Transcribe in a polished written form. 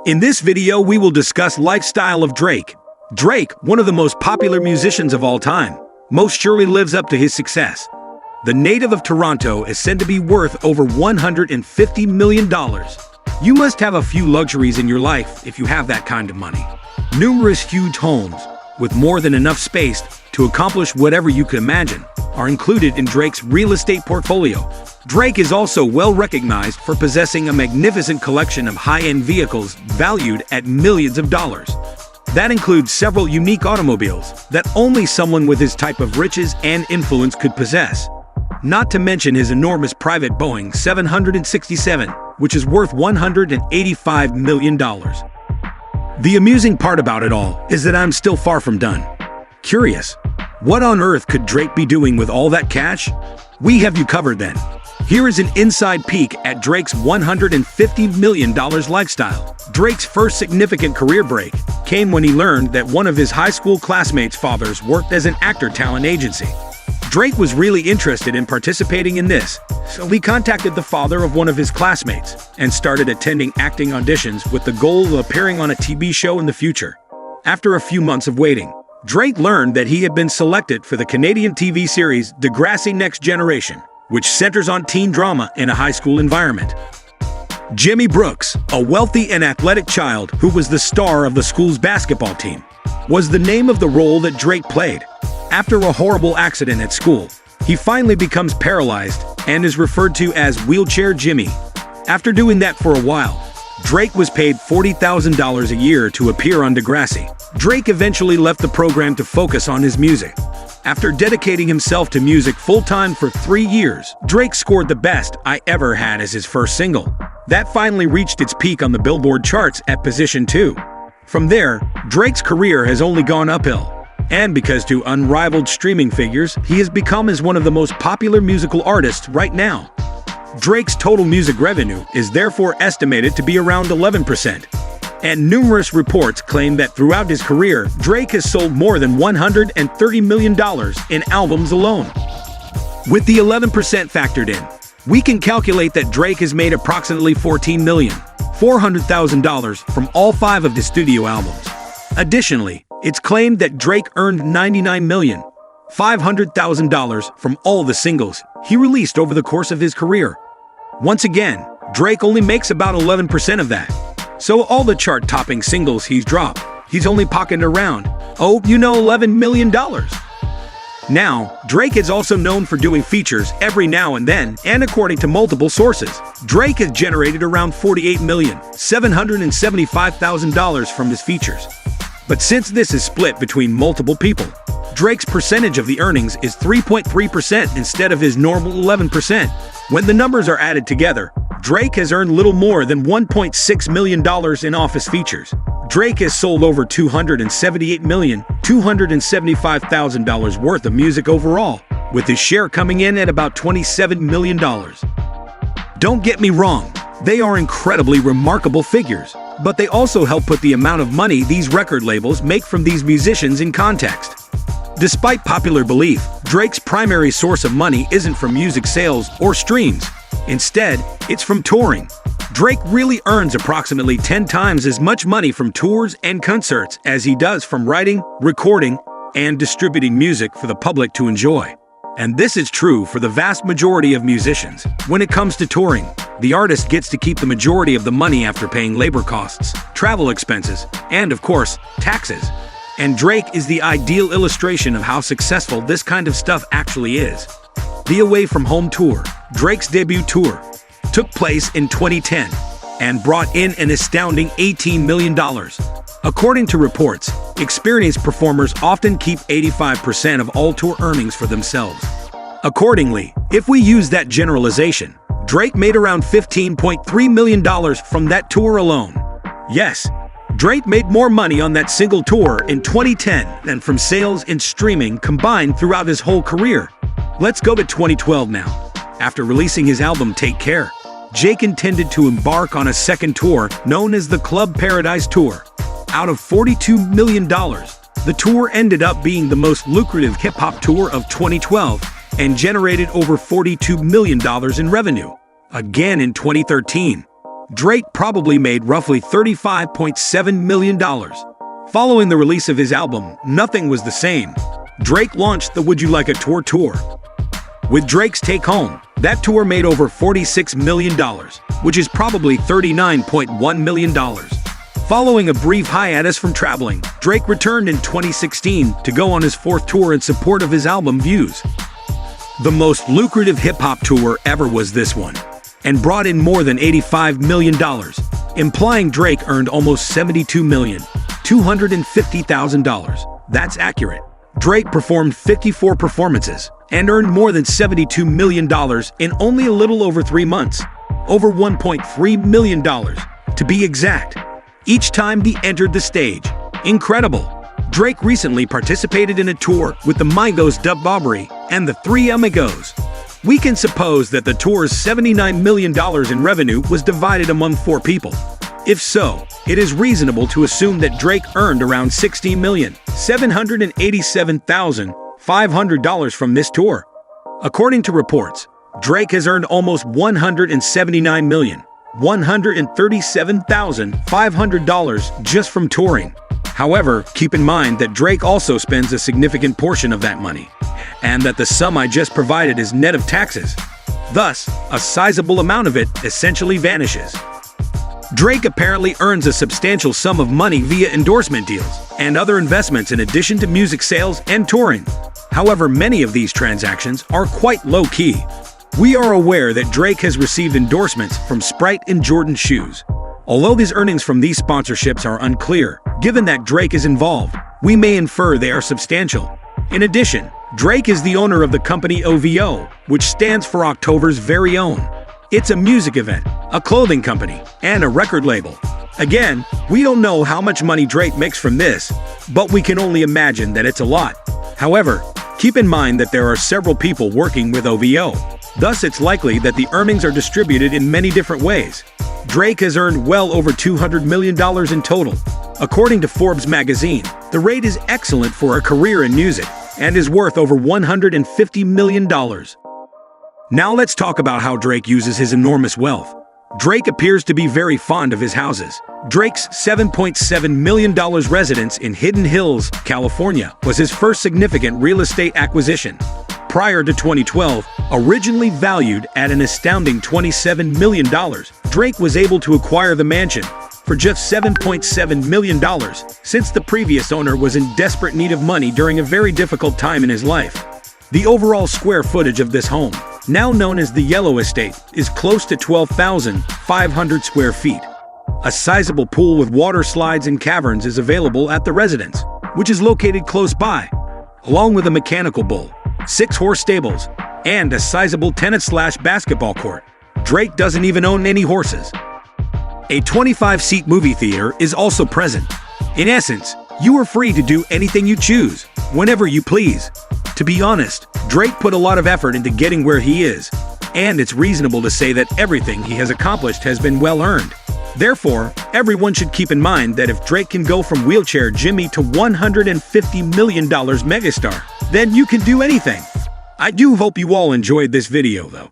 In this video, we will discuss lifestyle of Drake. Drake, one of the most popular musicians of all time, most surely lives up to his success. The native of Toronto is said to be worth over $150 million. You must have a few luxuries in your life if you have that kind of money. Numerous huge homes, with more than enough space to accomplish whatever you could imagine, are included in Drake's real estate portfolio. Drake is also well recognized for possessing a magnificent collection of high-end vehicles valued at millions of dollars. That includes several unique automobiles that only someone with his type of riches and influence could possess. Not to mention his enormous private Boeing 767, which is worth $185 million. The amusing part about it all is that I'm still far from done. Curious, what on earth could Drake be doing with all that cash? We have you covered then. Here is an inside peek at Drake's $150 million lifestyle. Drake's first significant career break came when he learned that one of his high school classmates' fathers worked as an actor talent agency. Drake was really interested in participating in this, so he contacted the father of one of his classmates and started attending acting auditions with the goal of appearing on a TV show in the future. After a few months of waiting, Drake learned that he had been selected for the Canadian TV series Degrassi Next Generation, which centers on teen drama in a high school environment. Jimmy Brooks, a wealthy and athletic child who was the star of the school's basketball team, was the name of the role that Drake played. After a horrible accident at school, he finally becomes paralyzed and is referred to as Wheelchair Jimmy. After doing that for a while, Drake was paid $40,000 a year to appear on Degrassi. Drake eventually left the program to focus on his music. After dedicating himself to music full-time for 3 years, Drake scored the Best I Ever Had as his first single. That finally reached its peak on the Billboard charts at position 2. From there, Drake's career has only gone uphill. And because to unrivaled streaming figures, he has become as one of the most popular musical artists right now. Drake's total music revenue is therefore estimated to be around 11%. And numerous reports claim that throughout his career, Drake has sold more than $130 million in albums alone. With the 11% factored in, we can calculate that Drake has made approximately $14,400,000 from all 5 of his studio albums. Additionally, it's claimed that Drake earned $99,500,000 from all the singles he released over the course of his career. Once again, Drake only makes about 11% of that. So all the chart-topping singles he's dropped, he's only pocketed around, $11 million. Now, Drake is also known for doing features every now and then, and according to multiple sources, Drake has generated around $48,775,000 from his features. But since this is split between multiple people, Drake's percentage of the earnings is 3.3% instead of his normal 11%. When the numbers are added together, Drake has earned little more than $1.6 million in office features. Drake has sold over $278,275,000 worth of music overall, with his share coming in at about $27 million. Don't get me wrong, they are incredibly remarkable figures, but they also help put the amount of money these record labels make from these musicians in context. Despite popular belief, Drake's primary source of money isn't from music sales or streams. Instead, it's from touring. Drake really earns approximately 10 times as much money from tours and concerts as he does from writing, recording, and distributing music for the public to enjoy. And this is true for the vast majority of musicians. When it comes to touring, the artist gets to keep the majority of the money after paying labor costs, travel expenses, and of course, taxes. And Drake is the ideal illustration of how successful this kind of stuff actually is. The Away From Home Tour, Drake's debut tour, took place in 2010 and brought in an astounding $18 million. According to reports, experienced performers often keep 85% of all tour earnings for themselves. Accordingly, if we use that generalization, Drake made around $15.3 million from that tour alone. Yes, Drake made more money on that single tour in 2010 than from sales and streaming combined throughout his whole career. Let's go to 2012 now. After releasing his album Take Care, Drake intended to embark on a second tour known as the Club Paradise Tour. Out of $42 million, the tour ended up being the most lucrative hip-hop tour of 2012 and generated over $42 million in revenue. Again in 2013, Drake probably made roughly $35.7 million. Following the release of his album, Nothing Was the Same, Drake launched the Would You Like a Tour. With Drake's Take Home, that tour made over $46 million, which is probably $39.1 million. Following a brief hiatus from traveling, Drake returned in 2016 to go on his fourth tour in support of his album Views. The most lucrative hip-hop tour ever was this one, and brought in more than $85 million, implying Drake earned almost $72,250,000. That's accurate. Drake performed 54 performances and earned more than $72 million in only a little over 3 months. Over $1.3 million, to be exact, each time he entered the stage. Incredible! Drake recently participated in a tour with the Migos Dub Bobbery and the Three Amigos. We can suppose that the tour's $79 million in revenue was divided among 4 people. If so, it is reasonable to assume that Drake earned around $60,787,500 from this tour. According to reports, Drake has earned almost $179,137,500 just from touring. However, keep in mind that Drake also spends a significant portion of that money, and that the sum I just provided is net of taxes. Thus, a sizable amount of it essentially vanishes. Drake apparently earns a substantial sum of money via endorsement deals and other investments in addition to music sales and touring. However, many of these transactions are quite low-key. We are aware that Drake has received endorsements from Sprite and Jordan shoes. Although these earnings from these sponsorships are unclear, given that Drake is involved, we may infer they are substantial. In addition, Drake is the owner of the company OVO, which stands for October's Very Own. It's a music event, a clothing company, and a record label. Again, we don't know how much money Drake makes from this, but we can only imagine that it's a lot. However, keep in mind that there are several people working with OVO. Thus, it's likely that the earnings are distributed in many different ways. Drake has earned well over $200 million in total. According to Forbes magazine, the rate is excellent for a career in music and is worth over $150 million. Now let's talk about how Drake uses his enormous wealth. Drake appears to be very fond of his houses. Drake's $7.7 million residence in Hidden Hills, California, was his first significant real estate acquisition. Prior to 2012, originally valued at an astounding $27 million, Drake was able to acquire the mansion for just $7.7 million, since the previous owner was in desperate need of money during a very difficult time in his life. The overall square footage of this home, now known as the Yellow Estate, is close to 12,500 square feet. A sizable pool with water slides and caverns is available at the residence, which is located close by, along with a mechanical bull, 6-horse stables, and a sizable tennis/basketball court. Drake doesn't even own any horses. A 25-seat movie theater is also present. In essence, you are free to do anything you choose, whenever you please. To be honest, Drake put a lot of effort into getting where he is, and it's reasonable to say that everything he has accomplished has been well-earned. Therefore, everyone should keep in mind that if Drake can go from wheelchair Jimmy to $150 million megastar, then you can do anything. I do hope you all enjoyed this video though.